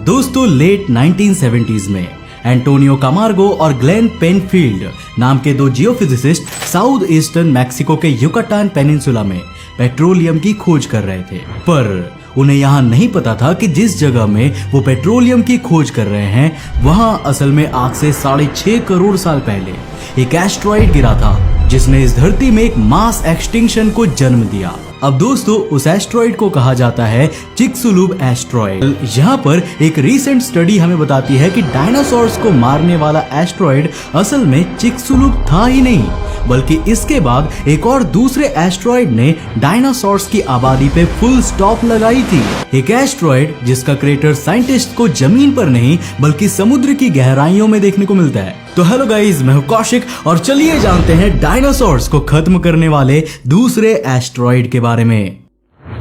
दोस्तों late 1970s में Antonio कामार्गो और ग्लेन पेनफील्ड नाम के दो जियोफिजिसिस्ट साउथ ईस्टर्न मैक्सिको के युकाटान पेनिनसुला में पेट्रोलियम की खोज कर रहे थे। पर उन्हें यहाँ नहीं पता था कि जिस जगह में वो पेट्रोलियम की खोज कर रहे हैं वहाँ असल में आज से 6.5 करोड़ साल पहले एक एस्ट्रॉइड गिरा था जिसने इस धरती में एक मास एक्सटिंक्शन को जन्म दिया। अब दोस्तों उस एस्ट्रॉइड को कहा जाता है चिक्सुलुब एस्ट्रॉइड। यहाँ पर एक रीसेंट स्टडी हमें बताती है कि डायनासोर्स को मारने वाला एस्ट्रॉइड असल में चिक्सुलुब था ही नहीं, बल्कि इसके बाद एक और दूसरे एस्ट्रॉइड ने डायनासोर्स की आबादी पे फुल स्टॉप लगाई थी। एक एस्ट्रॉइड जिसका क्रेटर साइंटिस्ट को जमीन पर नहीं बल्कि समुद्र की गहराइयों में देखने को मिलता है। तो हेलो गाइस, मैं हूं कौशिक और चलिए जानते हैं डायनासोर्स को खत्म करने वाले दूसरे एस्ट्रॉइड के बारे में।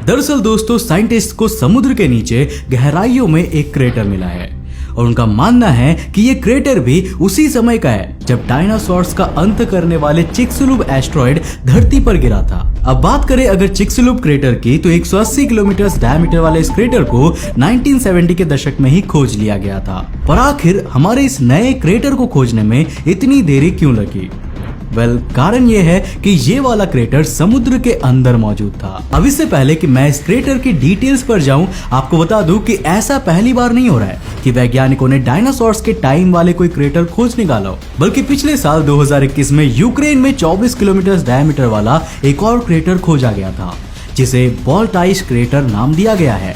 दरअसल दोस्तों साइंटिस्ट को समुद्र के नीचे गहराइयों में एक क्रेटर मिला है और उनका मानना है कि ये क्रेटर भी उसी समय का है जब डायनासोर्स का अंत करने वाले चिक्सुलुब एस्ट्रॉइड धरती पर गिरा था। अब बात करें अगर चिक्सुलुब क्रेटर की, तो 180 किलोमीटर डायमीटर वाले इस क्रेटर को 1970 के दशक में ही खोज लिया गया था। पर आखिर हमारे इस नए क्रेटर को खोजने में इतनी देरी क्यों लगी? कारण ये है कि ये वाला क्रेटर समुद्र के अंदर मौजूद था। अब इससे पहले कि मैं इस क्रेटर की डिटेल्स पर जाऊं, आपको बता दूं कि ऐसा पहली बार नहीं हो रहा है कि वैज्ञानिकों ने डायनासोर्स के टाइम वाले कोई क्रेटर खोज निकाला हो, बल्कि पिछले साल 2021 में यूक्रेन में 24 किलोमीटर डायमीटर वाला एक और क्रेटर खोजा गया था जिसे बॉल्टाइश क्रेटर नाम दिया गया है।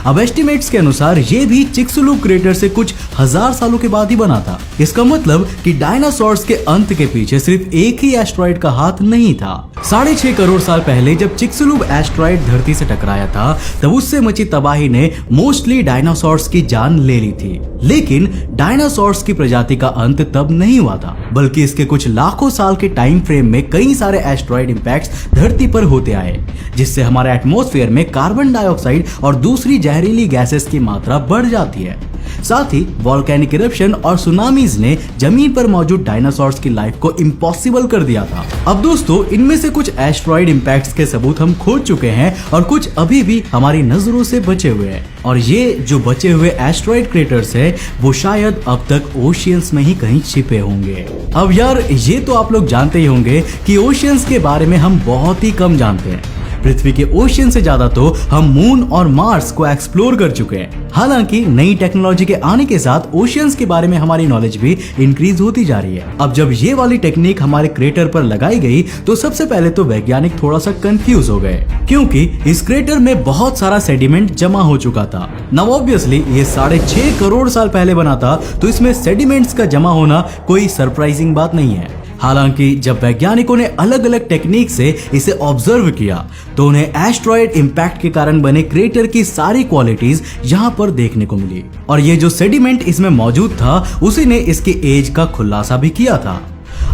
अब एस्टिमेट्स के अनुसार ये भी चिक्सुलुब क्रेटर से कुछ हजार सालों के बाद ही बना था। इसका मतलब कि डायनासोर्स के अंत के पीछे सिर्फ एक ही एस्ट्रॉइड का हाथ नहीं था। 6.5 करोड़ साल पहले जब चिक्सुलुब एस्ट्रॉइड धरती से टकराया था तब उससे मची तबाही ने मोस्टली डायनासोर्स की जान ले ली थी। लेकिन डायनासोर्स की प्रजाति का अंत तब नहीं हुआ था, बल्कि इसके कुछ लाखों साल के टाइम फ्रेम में कई सारे एस्ट्रॉइड इंपैक्ट्स धरती पर होते आए, जिससे हमारे एटमॉस्फेयर में कार्बन डाइऑक्साइड और दूसरी जहरीली गैसेस की मात्रा बढ़ जाती है। साथ ही वोल्केनिक इरप्शन और सुनामीज ने जमीन पर मौजूद डायनासोर्स की लाइफ को इम्पॉसिबल कर दिया था। अब दोस्तों इनमें से कुछ एस्ट्रॉइड इंपैक्ट्स के सबूत हम खोज चुके हैं और कुछ अभी भी हमारी नजरों से बचे हुए हैं। और ये जो बचे हुए एस्ट्रॉइड क्रेटर्स है वो शायद अब तक ओशियंस में ही कहीं छिपे होंगे। अब यार ये तो आप लोग जानते ही होंगे कि ओशियंस के बारे में हम बहुत ही कम जानते हैं। पृथ्वी के ओशियन से ज्यादा तो हम मून और मार्स को एक्सप्लोर कर चुके हैं। हालांकि नई टेक्नोलॉजी के आने के साथ ओशियंस के बारे में हमारी नॉलेज भी इंक्रीज होती जा रही है। अब जब ये वाली टेक्निक हमारे क्रेटर पर लगाई गई तो सबसे पहले तो वैज्ञानिक थोड़ा सा कंफ्यूज हो गए, क्योंकि इस क्रेटर में बहुत सारा सेडिमेंट जमा हो चुका था। नाउ ऑब्वियसली ये 6.5 करोड़ साल पहले बना था, तो इसमें सेडिमेंट्स का जमा होना कोई सरप्राइजिंग बात नहीं है। हालांकि जब वैज्ञानिकों ने अलग अलग टेक्निक से इसे ऑब्जर्व किया तो उन्हें एस्ट्रॉइड इंपैक्ट के कारण बने क्रेटर की सारी क्वालिटीज यहाँ पर देखने को मिली। और ये जो सेडिमेंट इसमें मौजूद था उसी ने इसकी एज का खुलासा भी किया था।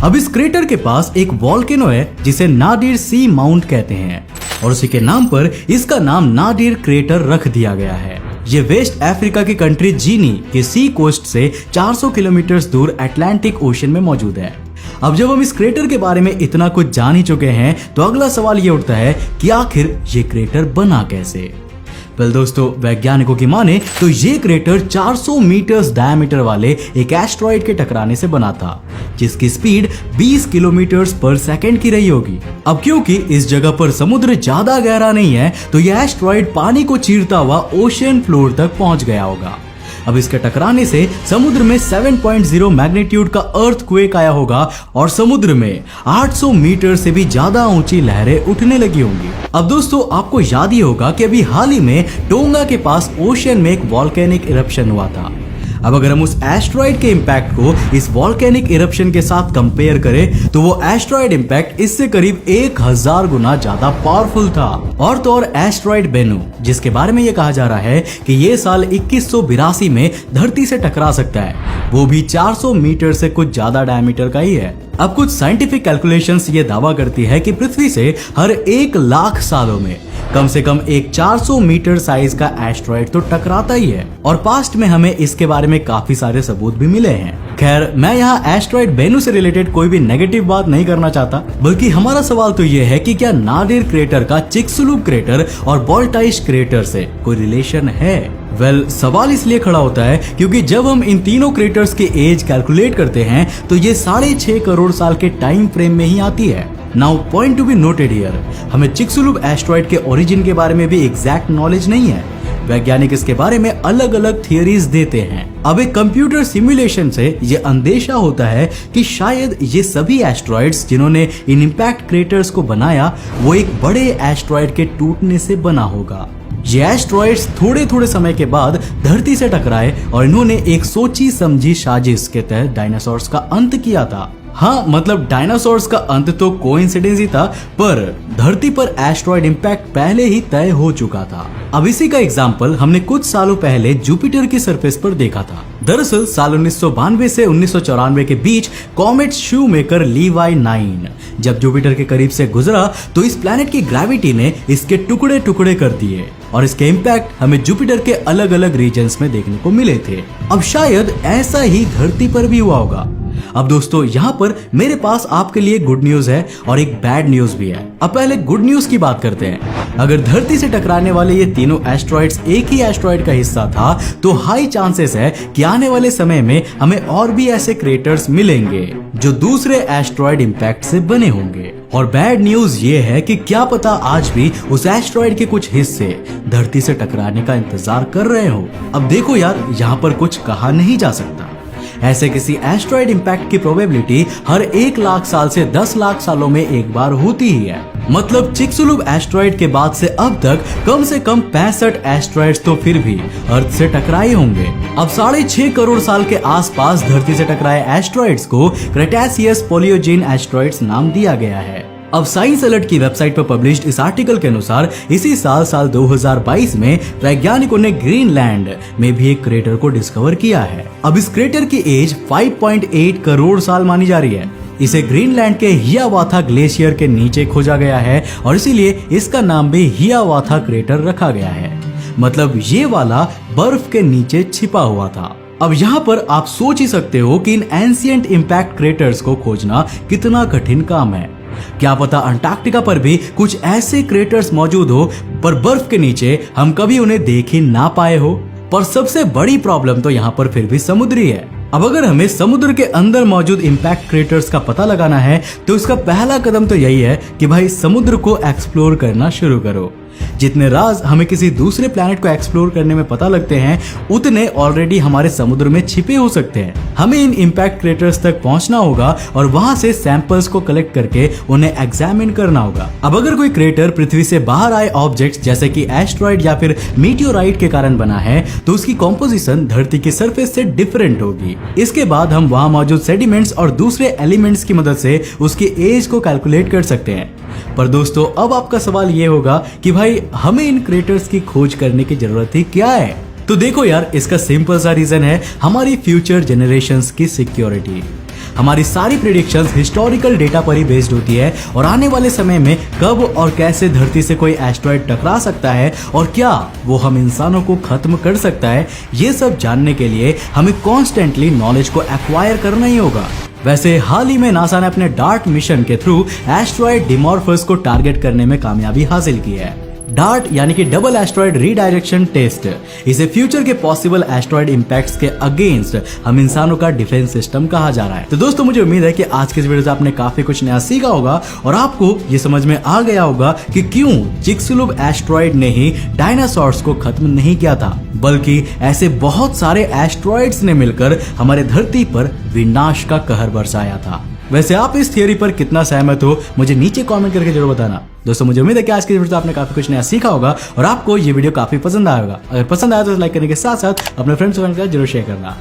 अब इस क्रेटर के पास एक वोल्केनो है जिसे नादिर सी माउंट कहते हैं और उसी के नाम पर इसका नाम नादिर क्रेटर रख दिया गया है। ये वेस्ट अफ्रीका की कंट्री जीनी के सी कोस्ट से 400 किलोमीटर दूर अटलांटिक ओशन में मौजूद है। अब जब हम इस क्रेटर के बारे में इतना कुछ जान ही चुके हैं तो अगला सवाल ये उठता है कि आखिर ये क्रेटर बना कैसे। दोस्तों वैज्ञानिकों की माने तो ये क्रेटर 400 मीटर्स डायमीटर वाले एक एस्ट्रॉइड के टकराने से बना था जिसकी स्पीड 20 किलोमीटर पर सेकंड की रही होगी। अब क्योंकि इस जगह पर समुद्र ज्यादा गहरा नहीं है तो यह एस्ट्रॉइड पानी को चीरता हुआ ओशियन फ्लोर तक पहुंच गया होगा। अब इसके टकराने से समुद्र में 7.0 मैग्नीट्यूड का अर्थक्वेक आया होगा और समुद्र में 800 मीटर से भी ज्यादा ऊंची लहरें उठने लगी होंगी। अब दोस्तों आपको याद ही होगा कि अभी हाल ही में टोंगा के पास ओशियन में एक वोल्केनिक इरप्शन हुआ था। अब अगर हम उस एस्ट्रॉइड के इंपैक्ट को इस वोल्केनिक इरप्शन के साथ कंपेयर करें तो वो एस्ट्रॉइड इंपैक्ट इससे करीब 1000 गुना ज्यादा पावरफुल था। और तो और एस्ट्रॉइड बेनू, जिसके बारे में ये कहा जा रहा है कि ये साल 2182 में धरती से टकरा सकता है, वो भी 400 मीटर से कुछ ज्यादा डायमीटर का ही है। अब कुछ साइंटिफिक कैलकुलेशंस ये दावा करती है कि पृथ्वी से हर 1 लाख सालों में कम से कम एक 400 मीटर साइज का एस्ट्रॉइड तो टकराता ही है। और पास्ट में हमें इसके बारे में काफी सारे सबूत भी मिले हैं। खैर मैं यहाँ एस्ट्रॉइड बेनू से रिलेटेड कोई भी नेगेटिव बात नहीं करना चाहता, बल्कि हमारा सवाल तो ये है कि क्या नादिर क्रेटर का चिक्सुलुब क्रेटर और बॉल्टाइश क्रेटर से कोई रिलेशन है। सवाल इसलिए खड़ा होता है क्योंकि जब हम इन तीनों क्रेटर्स के एज कैलकुलेट करते हैं तो ये 6.5 करोड़ साल के टाइम फ्रेम में ही आती है। Now point to be noted here, हमें चिक्सुलुब एस्ट्रॉइड के ओरिजिन के बारे में भी एग्जैक्ट नॉलेज नहीं है। वैज्ञानिक इसके बारे में अलग अलग थियरीज देते हैं। अब एक कंप्यूटर सिमुलेशन से ये अंदेशा होता है कि शायद ये सभी एस्ट्रॉइड्स जिन्होंने इन इम्पैक्ट क्रेटर्स को बनाया वो एक बड़े एस्ट्रॉइड के टूटने से बना होगा। ये एस्ट्रॉइड्स थोड़े थोड़े समय के बाद धरती से टकराए और इन्होंने एक सोची समझी साजिश के तहत डायनासोर्स का अंत किया था। हाँ, मतलब डायनासोर्स का अंत तो कोइंसिडेंस ही था, पर धरती पर एस्ट्रॉइड इंपैक्ट पहले ही तय हो चुका था। अब इसी का एग्जाम्पल हमने कुछ सालों पहले जुपिटर की सरफेस पर देखा था। दरअसल साल 1992 से 1994 के बीच कॉमेट शूमेकर लीवाई 9 जब जुपिटर के करीब से गुजरा तो इस प्लैनेट की ग्रेविटी ने इसके टुकड़े टुकड़े कर दिए और इसके इम्पैक्ट हमें जुपिटर के अलग अलग रीजन्स में देखने को मिले थे। अब शायद ऐसा ही धरती पर भी हुआ होगा। अब दोस्तों यहाँ पर मेरे पास आपके लिए गुड न्यूज है और एक बैड न्यूज भी है। अब पहले गुड न्यूज की बात करते हैं। अगर धरती से टकराने वाले ये तीनों एस्ट्रॉइड्स एक ही एस्ट्रॉइड का हिस्सा था तो हाई चांसेस है कि आने वाले समय में हमें और भी ऐसे क्रेटर्स मिलेंगे जो दूसरे एस्ट्रॉइड इंपैक्ट से बने होंगे। और बैड न्यूज ये है कि क्या पता आज भी उस एस्ट्रॉइड के कुछ हिस्से धरती से टकराने का इंतजार कर रहे हो। अब देखो यार, यहाँ पर कुछ कहा नहीं जा सकता। ऐसे किसी एस्ट्रॉइड इंपैक्ट की प्रोबेबिलिटी हर 1 लाख साल से 10 लाख सालों में एक बार होती ही है। मतलब चिक्सुलुब एस्ट्रॉइड के बाद से अब तक कम से कम 65 एस्ट्रॉइड्स तो फिर भी अर्थ से टकराए होंगे। अब 6.5 करोड़ साल के आसपास धरती से टकराए एस्ट्रॉइड्स को क्रेटासियस पोलियोजेन एस्ट्रॉइड्स नाम दिया गया है। अब साइंस अलर्ट की वेबसाइट पर पब्लिश्ड इस आर्टिकल के अनुसार इसी साल 2022 में वैज्ञानिकों ने ग्रीनलैंड में भी एक क्रेटर को डिस्कवर किया है। अब इस क्रेटर की एज 5.8 करोड़ साल मानी जा रही है। इसे ग्रीनलैंड के हियावाथा ग्लेशियर के नीचे खोजा गया है और इसीलिए इसका नाम भी हियावाथा क्रेटर रखा गया है। मतलब ये वाला बर्फ के नीचे छिपा हुआ था। अब यहाँ पर आप सोच ही सकते हो कि इन एंशिएंट इंपैक्ट क्रेटर्स को खोजना कितना कठिन काम है। क्या पता अंटार्कटिका पर भी कुछ ऐसे क्रेटर्स मौजूद हो पर बर्फ के नीचे हम कभी उन्हें देख ही ना पाए हो। पर सबसे बड़ी प्रॉब्लम तो यहाँ पर फिर भी समुद्री है। अब अगर हमें समुद्र के अंदर मौजूद इंपैक्ट क्रेटर्स का पता लगाना है तो इसका पहला कदम तो यही है कि भाई समुद्र को एक्सप्लोर करना शुरू करो। जितने राज हमें किसी दूसरे प्लैनेट को एक्सप्लोर करने में पता लगते हैं उतने ऑलरेडी हमारे समुद्र में छिपे हो सकते हैं। हमें इन इंपैक्ट क्रेटर्स तक पहुंचना होगा और वहां से सैंपल्स को कलेक्ट करके उन्हें एग्जामिन करना होगा। अब अगर कोई क्रेटर पृथ्वी से बाहर आए ऑब्जेक्ट्स जैसे कि एस्ट्रॉइड या फिर मीटियोराइट के कारण बना है तो उसकी कॉम्पोजिशन धरती की सरफेस से डिफरेंट होगी। इसके बाद हम वहां मौजूद सेडिमेंट्स और दूसरे एलिमेंट्स की मदद से उसकी एज को कैलकुलेट कर सकते हैं। पर दोस्तों अब आपका सवाल ये होगा कि भाई हमें इन क्रेटर्स की खोज करने की जरूरत ही क्या है? तो देखो यार, इसका सिंपल सा रीजन है हमारी फ्यूचर जनरेशंस की सिक्योरिटी। हमारी सारी प्रेडिक्शंस हिस्टोरिकल डेटा पर ही बेस्ड होती है और आने वाले समय में कब और कैसे धरती से कोई एस्ट्रॉइड टकरा सकता है और क्या वो हम इंसानों को खत्म कर सकता है, ये सब जानने के लिए हमें कॉन्स्टेंटली नॉलेज को एक्वायर करना ही होगा। वैसे हाल ही में नासा ने अपने डार्ट मिशन के थ्रू एस्ट्रॉइड डिमॉर्फस को टारगेट करने में कामयाबी हासिल की है। डार्ट यानी कि डबल एस्ट्रॉइड रीडायरेक्शन टेस्ट, इसे फ्यूचर के पॉसिबल एस्ट्रॉइड इंपैक्ट्स के अगेंस्ट हम इंसानों का डिफेंस सिस्टम कहा जा रहा है। तो दोस्तों मुझे उम्मीद है कि आज के इस वीडियो से आपने काफी कुछ नया सीखा होगा और आपको ये समझ में आ गया होगा कि क्यों चिक्सुलुब एस्ट्रॉइड ने ही डायनासोर्स को खत्म नहीं किया था, बल्कि ऐसे बहुत सारे एस्ट्रॉइड्स ने मिलकर हमारे धरती पर विनाश का कहर बरसाया था। वैसे आप इस थियरी पर कितना सहमत हो मुझे नीचे कमेंट करके जरूर बताना। दोस्तों मुझे उम्मीद है कि आज के वीडियो से आपने काफी कुछ नया सीखा होगा और आपको ये वीडियो काफी पसंद आएगा। अगर पसंद आया तो लाइक करने के साथ साथ अपने फ्रेंड्स के साथ जरूर शेयर करना।